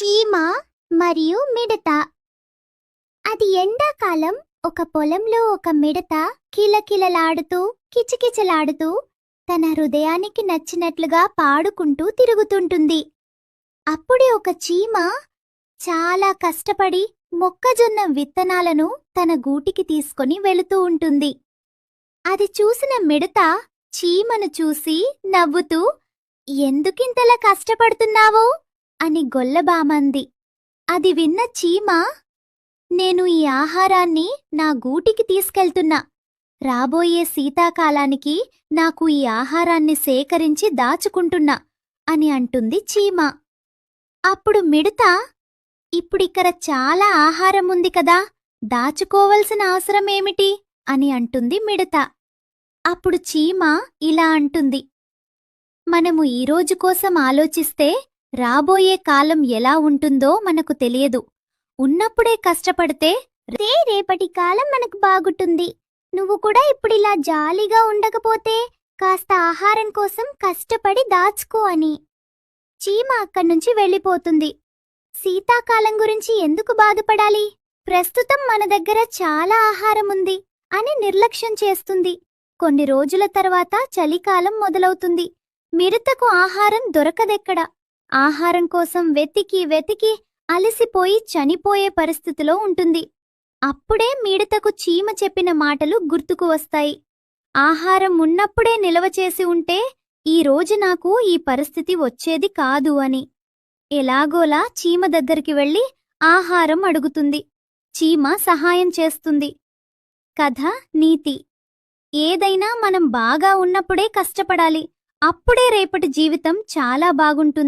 చీమ మరియు మిడత. అది ఎండాకాలం. ఒక పొలంలో ఒక మిడత కిలకిలలాడుతూ కిచకిచలాడుతూ తన హృదయానికి నచ్చినట్లుగా పాడుకుంటూ తిరుగుతుంటుంది. అప్పుడే ఒక చీమ చాలా కష్టపడి మొక్కజొన్న విత్తనాలను తన గూటికి తీసుకొని వెళుతూ ఉంటుంది. అది చూసిన మిడత చీమను చూసి నవ్వుతూ, ఎందుకింతలా కష్టపడుతున్నావో అని గొల్లబామంది. అది విన్న చీమ, నేను ఈ ఆహారాన్ని నా గూటికి తీసుకెళ్తున్నా. రాబోయే శీతాకాలానికి నాకు ఈ ఆహారాన్ని సేకరించి దాచుకుంటున్నా అని అంటుంది చీమ. అప్పుడు మిడత, ఇప్పుడిక్కడ చాలా ఆహారం ఉంది కదా, దాచుకోవలసిన అవసరమేమిటి అని అంటుంది మిడత. అప్పుడు చీమ ఇలా అంటుంది, మనము ఈ రోజు కోసం ఆలోచిస్తే రాబోయే కాలం ఎలా ఉంటుందో మనకు తెలియదు. ఉన్నప్పుడే కష్టపడితే రేపటి కాలం మనకు బాగుంటుంది. నువ్వు కూడా ఇప్పుడిలా జాలీగా ఉండకపోతే కాస్త ఆహారం కోసం కష్టపడి దాచుకో అని. చీమ అక్కడ్నుంచి వెళ్ళిపోతుంది. శీతాకాలం గురించి ఎందుకు బాధపడాలి, ప్రస్తుతం మన దగ్గర చాలా ఆహారం ఉంది అని నిర్లక్ష్యం చేస్తుంది. కొన్ని రోజుల తర్వాత చలికాలం మొదలవుతుంది. మిడతకు ఆహారం దొరకదెక్కడ. ఆహారం కోసం వెతికి వెతికి అలసిపోయి చనిపోయే పరిస్థితిలో ఉంటుంది. అప్పుడే మిడతకు చీమ చెప్పిన మాటలు గుర్తుకు వస్తాయి. ఆహారం ఉన్నప్పుడే నిల్వ చేసి ఉంటే ఈ రోజు నాకు ఈ పరిస్థితి వచ్చేది కాదు అని. ఎలాగోలా చీమ దగ్గరికి వెళ్ళి ఆహారం అడుగుతుంది. చీమ సహాయం చేస్తుంది. కథ నీతి: ఏదైనా మనం బాగా ఉన్నప్పుడే కష్టపడాలి. అప్పుడే రేపటి జీవితం చాలా బాగుంటుంది.